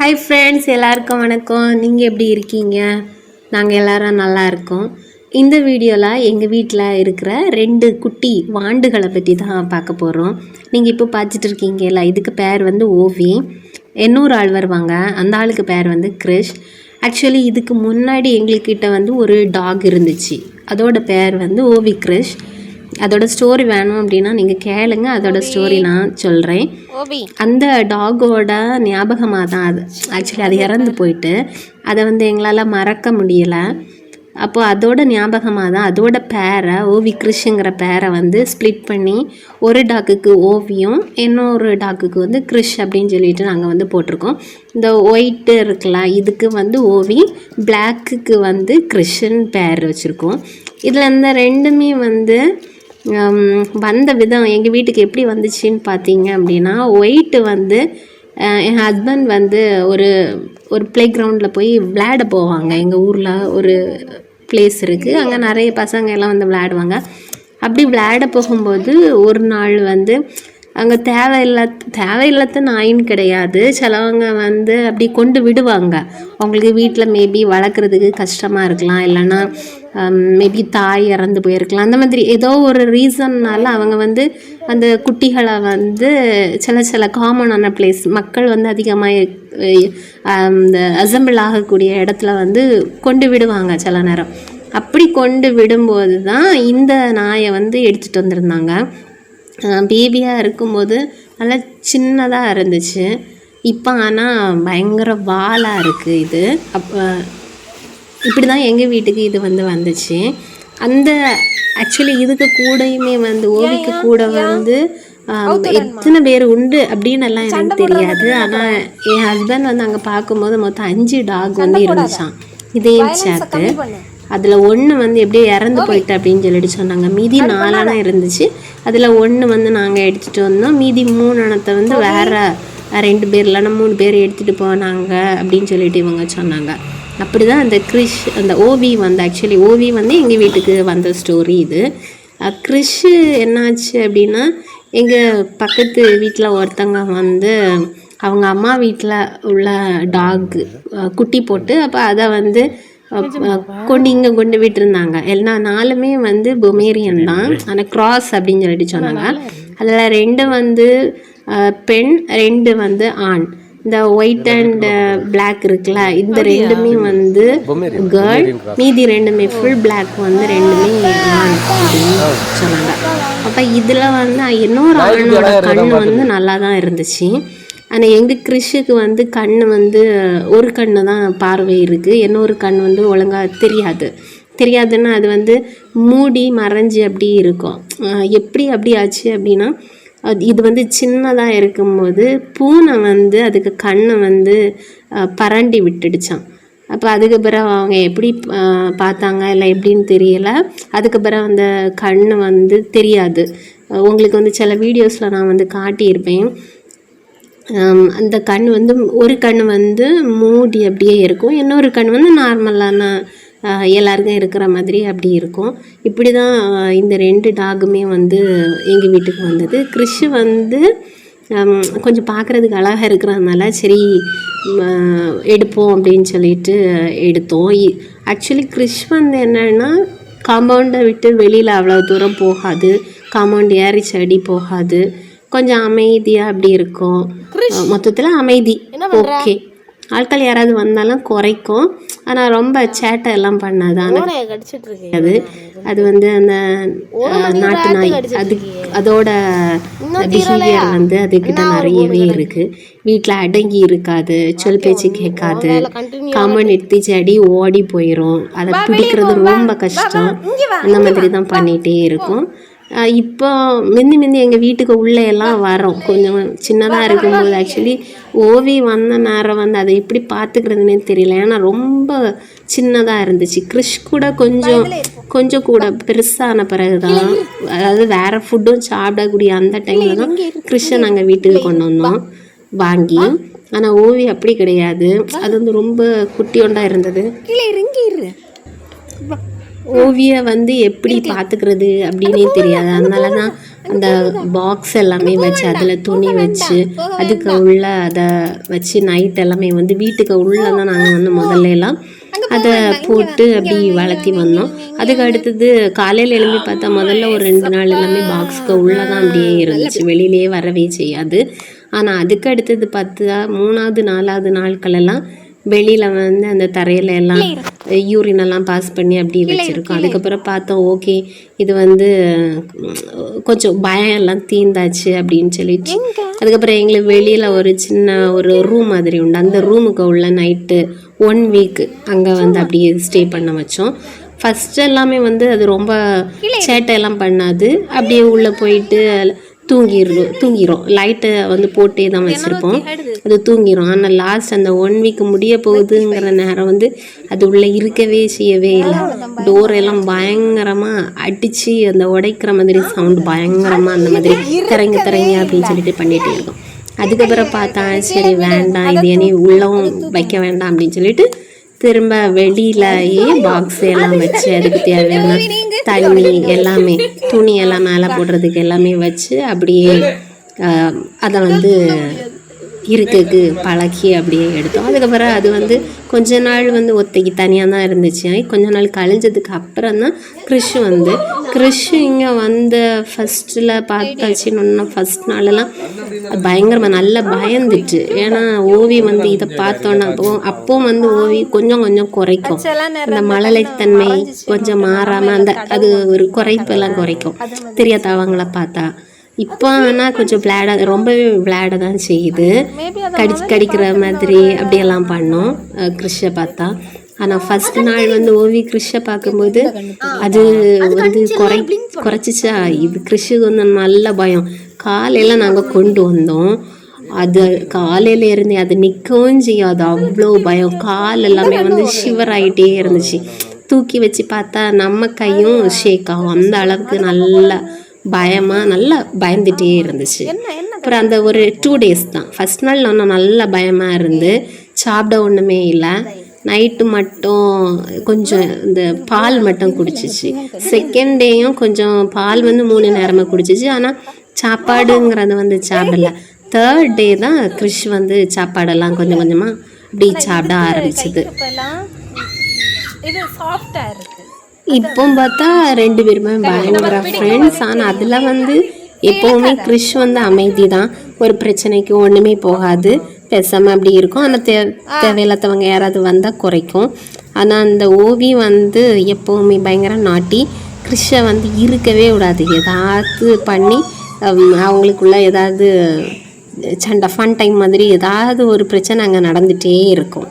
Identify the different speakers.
Speaker 1: Hi friends, எல்லாருக்கும் வணக்கம். நீங்கள் எப்படி இருக்கீங்க? நாங்கள் எல்லோரும் நல்லா இருக்கோம். இந்த வீடியோவில் எங்கள் வீட்டில் இருக்கிற 2 குட்டி வாண்டுகளை பற்றி தான் பார்க்க போகிறோம். நீங்கள் இப்போ பார்த்துட்டு இருக்கீங்கல்ல, இதுக்கு பேர் வந்து ஓவி. இன்னொரு ஆள் வருவாங்க, அந்த ஆளுக்கு பேர் வந்து கிரிஷ். ஆக்சுவலி இதுக்கு முன்னாடி எங்கள்கிட்ட வந்து ஒரு டாக் இருந்துச்சு, அதோட பேர் வந்து ஓவி கிரிஷ். அதோட ஸ்டோரி வேணும் அப்படின்னா நீங்கள் கேளுங்க, அதோட ஸ்டோரி நான் சொல்கிறேன். அந்த டாகோட ஞாபகமாக தான் அது. ஆக்சுவலி அது இறந்து போயிட்டு அதை வந்து எங்களால் மறக்க முடியலை. அப்போது அதோட ஞாபகமாக தான் அதோட பேரை ஓவி கிரிஷ்ங்கிற பேரை வந்து ஸ்ப்ளிட் பண்ணி ஒரு டாக்குக்கு ஓவியும் இன்னொரு டாக்குக்கு வந்து கிரிஷ் அப்படின்னு சொல்லிட்டு நாங்கள் வந்து போட்டிருக்கோம். இந்த ஒயிட்டு இருக்குல்ல, இதுக்கு வந்து ஓவி, பிளாக்குக்கு வந்து கிரிஷ்ன்னு பேர் வச்சுருக்கோம். இதில் இந்த ரெண்டுமே வந்து வந்த விதம் எங்கள் வீட்டுக்கு எப்படி வந்துச்சுன்னு பார்த்தீங்க அப்படின்னா, ஒயிட்டு வந்து என் ஹஸ்பண்ட் வந்து ஒரு ஒரு ப்ளே கிரவுண்டில் போய் விளையாட போவாங்க. எங்கள் ஊரில் ஒரு பிளேஸ் இருக்குது, அங்கே நிறைய பசங்க எல்லாம் வந்து விளையாடுவாங்க. அப்படி விளையாட போகும்போது ஒரு நாள் வந்து அங்கே தேவையில்லாத நாயின்னு கிடையாது, சிலவங்க வந்து அப்படி கொண்டு விடுவாங்க. அவங்களுக்கு வீட்டில் மேபி வளர்க்குறதுக்கு கஷ்டமாக இருக்கலாம், இல்லைன்னா மேபி தாய் இறந்து போயிருக்கலாம். அந்த மாதிரி ஏதோ ஒரு ரீசன்னால் அவங்க வந்து அந்த குட்டிகளை வந்து சில காமனான பிளேஸ், மக்கள் வந்து அதிகமாக இந்த அசம்பிள் ஆகக்கூடிய இடத்துல வந்து கொண்டு விடுவாங்க சில நேரம். அப்படி கொண்டு விடும்போது தான் இந்த நாயை வந்து எடுத்துகிட்டு வந்திருந்தாங்க. பேபியாக இருக்கும்போது நல்லா சின்னதாக இருந்துச்சு, இப்போ ஆனால் பயங்கர வாலாக இருக்குது இது. இப்படி தான் எங்கள் வீட்டுக்கு இது வந்து வந்துச்சு. அந்த ஆக்சுவலி இதுக்கு கூடயுமே வந்து ஓவிக்கு கூட வந்து எத்தனை பேர் உண்டு அப்படின்னு எல்லாம் எனக்கு தெரியாது. ஆனால் என் ஹஸ்பண்ட் வந்து அங்கே பார்க்கும்போது மொத்தம் 5 டாக் வந்து இருந்துச்சான் இதையும் சேர்த்து. அதில் 1 வந்து எப்படியே இறந்து போயிட்டு அப்படின்னு சொல்லிட்டு சொன்னாங்க. மீதி 4 இருந்துச்சு, அதில் 1 வந்து நாங்கள் எடுத்துகிட்டு வந்தோம். மீதி 3 வந்து வேறு 2 பேர் இல்லைன்னா 3 பேர் எடுத்துகிட்டு போனாங்க அப்படின்னு சொல்லிட்டு இவங்க சொன்னாங்க. அப்படி தான் அந்த கிரிஷ், அந்த ஓவி வந்து ஆக்சுவலி ஓவி வந்து எங்கள் வீட்டுக்கு வந்த ஸ்டோரி இது. கிரிஷ் என்னாச்சு அப்படின்னா, எங்கள் பக்கத்து வீட்டில் ஒருத்தங்க வந்து அவங்க அம்மா வீட்டில் உள்ள டாக் குட்டி போட்டு, அப்போ அதை வந்து இங்கே கொண்டு விட்டுருந்தாங்க. எல்லா 4மே வந்து பொமேரியன் தான், ஆனால் கிராஸ் அப்படின்னு சொல்லிட்டு சொன்னாங்க. அதில் 2 வந்து பெண், 2 வந்து ஆண். இந்த ஒயிட் அண்ட் பிளாக் இருக்குல்ல, இந்த 2மே வந்து கேர்ள், மீதி 2மே ஃபுல் பிளாக் வந்து 2மே ஆண் அப்படின்னு சொன்னாங்க. அப்போ இதில் வந்து இன்னொரு ஆணோட கண்ணு வந்து நல்லா தான் இருந்துச்சு. ஆனால் எங்கள் கிரிஷுக்கு வந்து கண் வந்து ஒரு கண்ணு தான் பார்வை இருக்குது, இன்னொரு கண் வந்து ஒழுங்காக தெரியாதுன்னா அது வந்து மூடி மறைஞ்சி அப்படி இருக்கும். எப்படி அப்படி ஆச்சு அப்படின்னா, இது வந்து சின்னதாக இருக்கும்போது பூனை வந்து அதுக்கு கண்ணை வந்து பரண்டி விட்டுடுச்சான். அப்போ அதுக்கு பிறகு அவங்க எப்படி பார்த்தாங்க இல்லை எப்படின்னு தெரியல. அதுக்கு பிறகு அந்த கண் வந்து தெரியாது. உங்களுக்கு வந்து சில வீடியோஸில் நான் வந்து காட்டியிருப்பேன். அந்த கண் வந்து ஒரு கண் வந்து மூடி அப்படியே இருக்கும், இன்னொரு கண் வந்து நார்மலான எல்லாருக்கும் இருக்கிற மாதிரி அப்படி இருக்கும். இப்படி தான் இந்த 2 டாகுமே வந்து எங்கள் வீட்டுக்கு வந்தது. கிரிஷ் வந்து கொஞ்சம் பார்க்குறதுக்கு அழகாக இருக்கிறதுனால சரி எடுப்போம் அப்படின்னு சொல்லிட்டு எடுத்தோம். ஆக்சுவலி கிரிஷ் வந்து என்னென்னா, காம்பவுண்டை விட்டு வெளியில் அவ்வளோ தூரம் போகாது, காம்பவுண்ட் ஏறி செடி போகாது, கொஞ்சம் அமைதியாக அப்படி இருக்கும். மொத்தத்தில் அமைதி, ஓகே. ஆட்கள் யாராவது வந்தாலும் குறைக்கும், ஆனால் ரொம்ப சேட்டை எல்லாம் பண்ணாது. ஆனால் அது வந்து அந்த நாட்டு நாய், அதோட பிஹேவியர் வந்து அதுக்கிட்ட நிறையவே இருக்குது. வீட்டில் அடங்கி இருக்காது, சொல் பேச்சு கேட்காது, காம்பவுண்ட் எடுத்து செடி ஓடி போயிடும், அதை பிடிக்கிறது ரொம்ப கஷ்டம். அந்த மாதிரி தான் பண்ணிகிட்டே இருக்கும். இப்போ முந்தி எங்கள் வீட்டுக்கு உள்ளே எல்லாம் வரோம், கொஞ்சம் சின்னதாக இருக்கும்போது. ஆக்சுவலி ஓவி வந்த நேரம் வந்து அதை எப்படி பார்த்துக்கிறதுனே தெரியல, ஏன்னா ரொம்ப சின்னதாக இருந்துச்சு. கிரிஷ் கூட கொஞ்சம் கூட பெருசான பிறகு தான், அதாவது வேறு ஃபுட்டும் சாப்பிடக்கூடிய அந்த டைமில் தான் கிரிஷை நாங்கள் வீட்டுக்கு கொண்டு வந்தோம் வாங்கி. ஆனால் ஓவி அப்படி கிடையாது, அது வந்து ரொம்ப குட்டியோண்டாக இருந்தது. ஓவியை வந்து எப்படி பார்த்துக்கிறது அப்படின்னே தெரியாது. அதனால தான் அந்த பாக்ஸ் எல்லாமே வச்சு அதில் துணி வச்சு அதுக்கு உள்ள அதை வச்சு நைட் எல்லாமே வந்து வீட்டுக்கு உள்ளே தான் நாங்கள் வந்து முதல்ல எல்லாம் அதை போட்டு அப்படி வளர்த்தி வந்தோம். அதுக்கு அடுத்தது காலையில் எழும்பி பார்த்தா முதல்ல ஒரு 2 நாள் எல்லாமே பாக்ஸுக்கு உள்ளே தான் அப்படியே இருந்துச்சு, வெளியிலேயே வரவே செய்யாது. ஆனால் அதுக்கு அடுத்தது பார்த்தா 3வது 4வது நாட்களெல்லாம் வெளியில் வந்து அந்த தரையில எல்லாம் யூரினெல்லாம் பாஸ் பண்ணி அப்படி வச்சுருக்கோம். அதுக்கப்புறம் பார்த்தோம் ஓகே இது வந்து கொஞ்சம் பயம் எல்லாம் தீர்ந்தாச்சு அப்படின்னு சொல்லிட்டு அதுக்கப்புறம் எங்களுக்கு வெளியில் ஒரு சின்ன ஒரு ரூம் மாதிரி உண்டு. அந்த ரூமுக்கு உள்ள நைட்டு 1 வீக் அங்கே வந்து அப்படியே ஸ்டே பண்ண வச்சோம். ஃபஸ்ட்டு எல்லாமே வந்து அது ரொம்ப சேட்டையெல்லாம் பண்ணாது, அப்படியே உள்ளே போயிட்டு தூங்கிடும். லைட்டை வந்து போட்டே தான் வச்சுருப்போம், அது தூங்கிடும். ஆனால் லாஸ்ட் அந்த 1 வீக் முடிய போகுதுங்கிற நேரம் வந்து அது உள்ளே இருக்கவே செய்யவே இல்லை. டோரெல்லாம் பயங்கரமாக அடித்து அந்த உடைக்கிற மாதிரி சவுண்டு பயங்கரமாக அந்த மாதிரி திறங்க அப்படின்னு சொல்லிட்டு பண்ணிகிட்டே இருக்கும். அதுக்கப்புறம் பார்த்தா சரி வேண்டாம் இது இனி உள்ளவும் வைக்க வேண்டாம் அப்படின்னு சொல்லிட்டு திரும்ப வெளியிலேயே பாக்ஸ் எல்லாம் வச்சு அதுக்கு தேவையான தண்ணி எல்லாமே துணி எல்லாம் மேலே போடுறதுக்கு எல்லாமே வச்சு அப்படியே அதை வந்து இருக்குக்கு பழக்கி அப்படியே எடுத்தோம். அதுக்கப்புறம் அது வந்து கொஞ்ச நாள் வந்து ஒத்தைக்கு தனியாக தான் இருந்துச்சு. கொஞ்ச நாள் கழிஞ்சதுக்கு அப்புறம் தான் கிறிஷ் இங்கே வந்து ஃபஸ்ட்டில் பார்த்தாச்சுன்னு ஃபஸ்ட் நாளெல்லாம் பயங்கரமாக நல்லா பயந்துட்டு. ஏன்னா ஓவி வந்து இதை பார்த்தோன்னா அப்போ வந்து ஓவி கொஞ்சம் குறைக்கும், அந்த மழலைத்தன்மை கொஞ்சம் மாறாமல் அந்த அது ஒரு குறைப்பெல்லாம் குறைக்கும் தெரியாதவங்கள பார்த்தா. இப்போ ஆனால் கொஞ்சம் விளையாட ரொம்பவே விளையாட தான் செய்யுது, கடிக்கிற மாதிரி அப்படியெல்லாம் பண்ணோம் கிறிஷை பார்த்தா. ஆனால் ஃபஸ்ட் நாள் வந்து ஓவி கிறிஷை பார்க்கும்போது அது வந்து குறைச்சிச்சா. இது கிறிஷுக்கு வந்து நல்ல பயம். காலையில் நாங்கள் கொண்டு வந்தோம், அது காலையில் இருந்து அது நிற்கவும் செய்யாது, அவ்வளோ பயம். கால் எல்லாமே வந்து ஷிவர் ஆகிட்டே இருந்துச்சு. தூக்கி வச்சு பார்த்தா நம்ம கையும் ஷேக் ஆகும், அந்த அளவுக்கு நல்லா நல்லா பயந்துகிட்டே இருந்துச்சு. அப்புறம் அந்த ஒரு 2 days தான். ஃபஸ்ட் நாள் நல்லா பயமாக இருந்து சாப்பிட ஒன்றுமே இல்லை, நைட்டு மட்டும் கொஞ்சம் இந்த பால் மட்டும் குடிச்சிச்சு. செகண்ட் டேயும் கொஞ்சம் பால் வந்து 3 நேரமாக குடிச்சிச்சு, ஆனால் சாப்பாடுங்கிறது வந்து சாப்பிடல. 3rd day தான் கிறிஷ் வந்து சாப்பாடெல்லாம் கொஞ்சமாக அப்படி சாப்பிட ஆரம்பிச்சிது. இப்போ பார்த்தா 2 பேருமே பயங்கர ஃப்ரெண்ட்ஸ். ஆனால் அதில் வந்து எப்போவுமே கிறிஷ் வந்து அமைதி தான், ஒரு பிரச்சனைக்கு ஒன்றுமே போகாது, பேசாமல் அப்படி இருக்கும். ஆனால் தேவையில்லாதவங்க யாராவது வந்தால் குறைக்கும். ஆனால் அந்த ஓவி வந்து எப்போவுமே பயங்கர நாட்டி, கிறிஷை வந்து இருக்கவே விடாது, ஏதாவது பண்ணி அவங்களுக்குள்ள ஏதாவது சண்டை ஃபன் டைம் மாதிரி ஏதாவது ஒரு பிரச்சனை அங்கே நடந்துகிட்டே இருக்கும்.